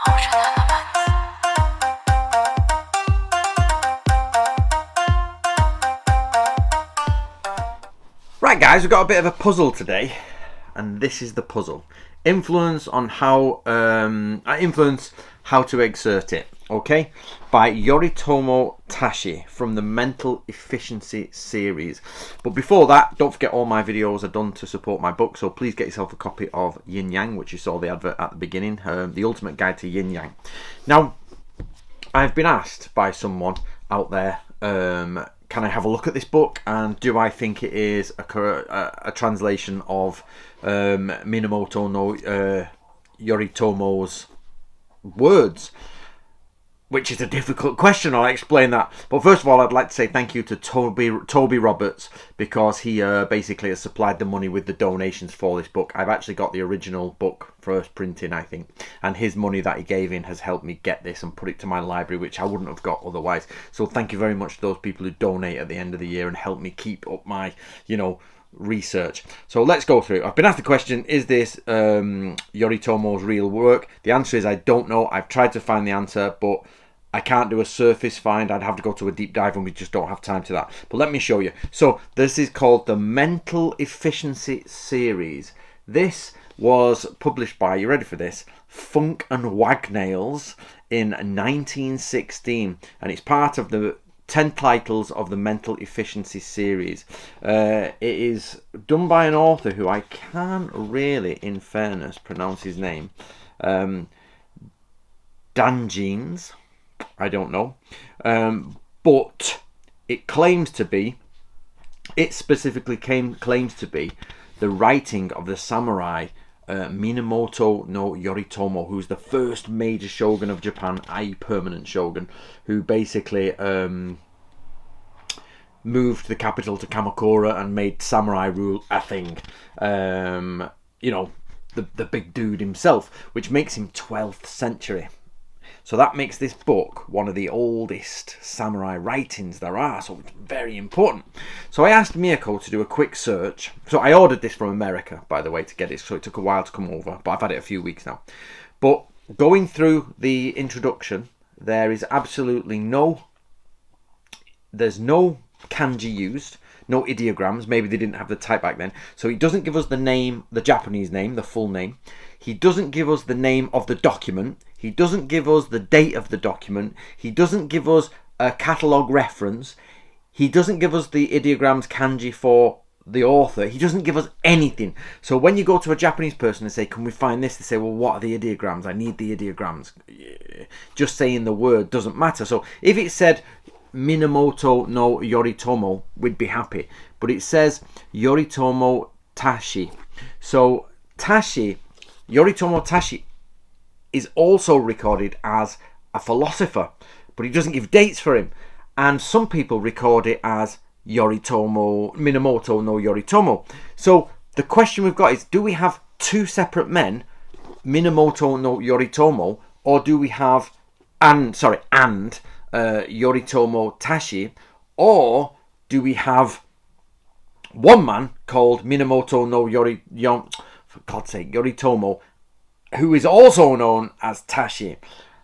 Right guys, we've got a bit of a puzzle today, and this is the puzzle. Influence how to exert it, okay? By Yoritomo Tashi from the Mental Efficiency series. But before that, don't forget all my videos are done to support my book, so please get yourself a copy of Yin Yang, which you saw the advert at the beginning, the ultimate guide to Yin Yang. Now, I've been asked by someone out there, can I have a look at this book, and do I think it is a translation of Minamoto no Yoritomo's words? Which is a difficult question, I'll explain that. But first of all, I'd like to say thank you to Toby Roberts, because he basically has supplied the money with the donations for this book. I've actually got the original book first printing, I think, and his money that he gave in has helped me get this and put it to my library, which I wouldn't have got otherwise. So thank you very much to those people who donate at the end of the year and help me keep up my, research. So let's go through. I've been asked the question, is this Yoritomo's real work? The answer is I don't know. I've tried to find the answer, but I can't do a surface find. I'd have to go to a deep dive, and we just don't have time to that. But let me show you. So this is called the Mental Efficiency series. This was published by, you ready for this, Funk and Wagnalls in 1916, and it's part of the 10 titles of the Mental Efficiency series. It is done by an author who I can't really, in fairness, pronounce his name. Danjeans. I don't know. But it claims to be, it specifically claims to be the writing of the samurai Minamoto no Yoritomo, who's the first major shogun of Japan, i.e. permanent shogun, who basically moved the capital to Kamakura and made samurai rule a thing. The big dude himself, which makes him 12th century. So that makes this book one of the oldest samurai writings there are, so it's very important. So I asked Miyako to do a quick search. So I ordered this from America, by the way, to get it, so it took a while to come over, but I've had it a few weeks now. But going through the introduction, there is absolutely there's no kanji used, no ideograms. Maybe they didn't have the type back then. So he doesn't give us the name, the Japanese name, the full name. He doesn't give us the name of the document. He doesn't give us the date of the document. He doesn't give us a catalogue reference. He doesn't give us the ideograms kanji for the author. He doesn't give us anything. So when you go to a Japanese person and say, can we find this? They say, well, what are the ideograms? I need the ideograms. Just saying the word doesn't matter. So if it said Minamoto no Yoritomo, we'd be happy. But it says Yoritomo Tashi. So Yoritomo Tashi is also recorded as a philosopher, but he doesn't give dates for him. And some people record it as Minamoto no Yoritomo. So the question we've got is, do we have two separate men, Minamoto no Yoritomo, or do we have Yoritomo Tashi, or do we have one man called Minamoto no Yoritomo, who is also known as Tashi?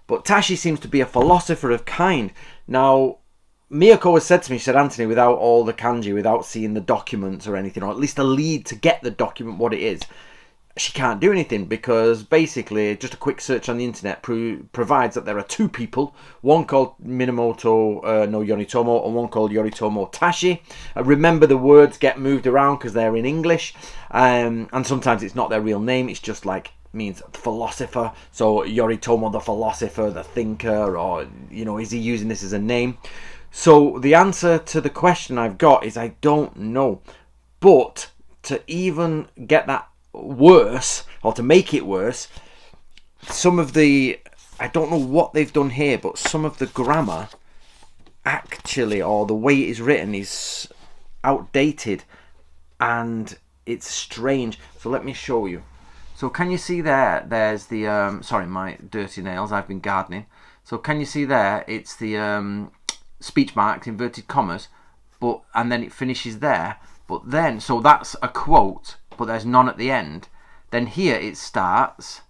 But Tashi seems to be a philosopher of kind. Now, Miyako has said to me, she said, Anthony, without all the kanji, without seeing the documents or anything, or at least a lead to get the document what it is, she can't do anything, because basically just a quick search on the internet provides that there are two people, one called Minamoto no Yoritomo and one called Yoritomo Tashi. Remember, the words get moved around because they're in English, and sometimes it's not their real name, it's just like means philosopher. So Yoritomo the philosopher, the thinker, or is he using this as a name? So the answer to the question I've got is I don't know. But to even get that worse, or to make it worse, some of the, I don't know what they've done here, but some of the grammar actually, or the way it is written, is outdated and it's strange. So let me show you. So can you see there's the sorry, my dirty nails, I've been gardening. So can you see there, it's the speech marks, inverted commas, and then it finishes there. But then, so that's a quote, but there's none at the end. Then here it starts,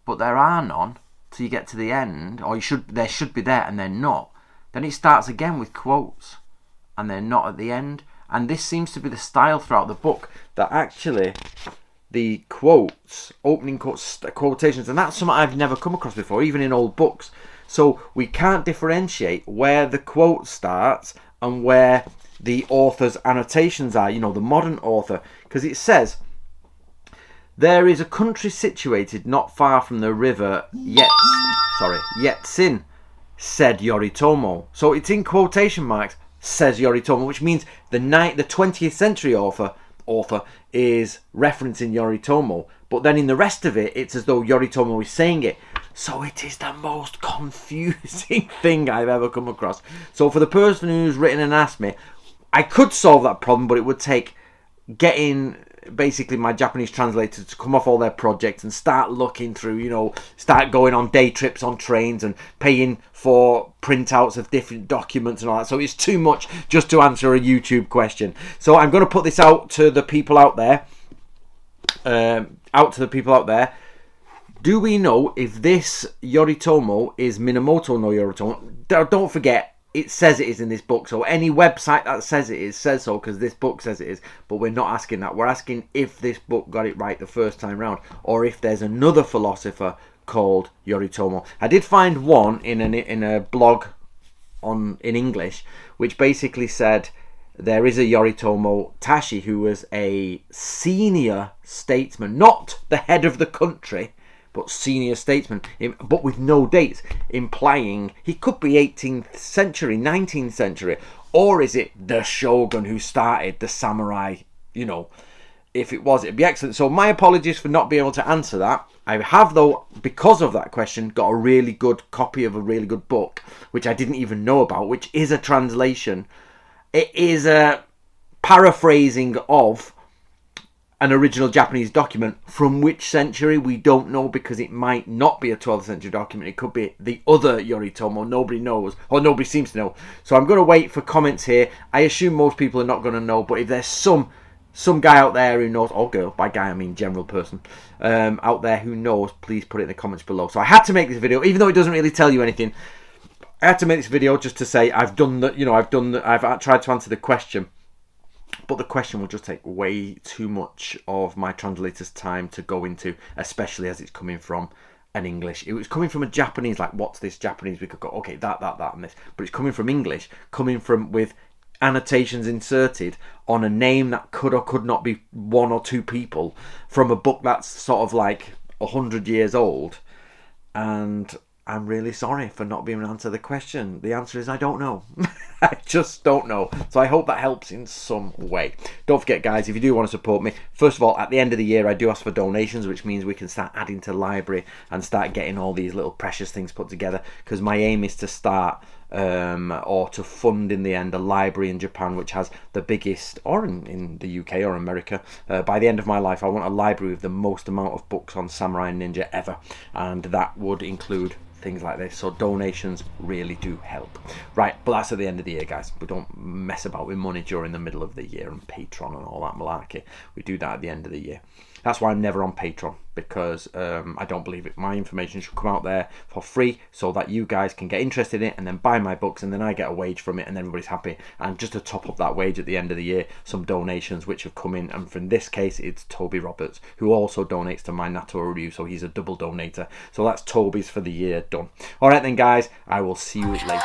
but there are none. till you get to the end, or there should be there and they're not. Then it starts again with quotes, and they're not at the end. And this seems to be the style throughout the book, that actually the quotes, opening quotes, quotations, and that's something I've never come across before, even in old books. So we can't differentiate where the quote starts and where the author's annotations are, you know, the modern author, because it says, there is a country situated not far from the river Yetsin, said Yoritomo. So it's in quotation marks, says Yoritomo, which means the 20th century author is referencing Yoritomo, but then in the rest of it, it's as though Yoritomo is saying it. So it is the most confusing thing I've ever come across. So for the person who's written and asked me, I could solve that problem, but it would take getting basically my Japanese translator to come off all their projects and start looking through, you know, start going on day trips on trains and paying for printouts of different documents and all that. So it's too much just to answer a YouTube question. So I'm going to put this out to the people out there. Do we know if this Yoritomo is Minamoto no Yoritomo? Don't forget, it says it is in this book, so any website that says it is says so, because this book says it is, but we're not asking that. We're asking if this book got it right the first time round, or if there's another philosopher called Yoritomo. I did find one in a blog in English, which basically said there is a Yoritomo Tashi who was a senior statesman, not the head of the country, but senior statesman, but with no dates, implying he could be 18th century, 19th century, or is it the shogun who started the samurai, you know? If it was, it'd be excellent. So my apologies for not being able to answer that. I have, though, because of that question, got a really good copy of a really good book, which I didn't even know about, which is a translation. It is a paraphrasing of an original Japanese document. From which century we don't know, because it might not be a 12th century document. It could be the other Yoritomo. Nobody knows, or nobody seems to know. So I'm going to wait for comments here. I assume most people are not going to know, but if there's some guy out there who knows, or girl, by guy I mean general person, out there who knows, please put it in the comments below. So I had to make this video, even though it doesn't really tell you anything. I had to make this video just to say I've done that. You know, I've tried to answer the question. But the question will just take way too much of my translator's time to go into, especially as it's coming from an English. It was coming from a Japanese, like, what's this Japanese? We could go, okay, that, and this. But it's coming from English, with annotations inserted on a name that could or could not be one or two people, from a book that's sort of like 100 years old. And I'm really sorry for not being able to answer the question. The answer is I don't know. I just don't know. So I hope that helps in some way. Don't forget, guys, if you do want to support me, first of all, at the end of the year, I do ask for donations, which means we can start adding to the library and start getting all these little precious things put together, because my aim is to start or to fund in the end a library in Japan which has the biggest, or in the UK or America, by the end of my life I want a library with the most amount of books on samurai and ninja ever, and that would include things like this. So donations really do help. Right, but that's at the end of the year, guys. We don't mess about with money during the middle of the year and Patreon and all that malarkey. We do that at the end of the year. That's why I'm never on Patreon, because I don't believe it. My information should come out there for free so that you guys can get interested in it and then buy my books, and then I get a wage from it and everybody's happy. And just to top up that wage at the end of the year, some donations which have come in, and for this case it's Toby Roberts, who also donates to my Nato review, so he's a double donator. So that's Toby's for the year done. Alright then, guys, I will see you later.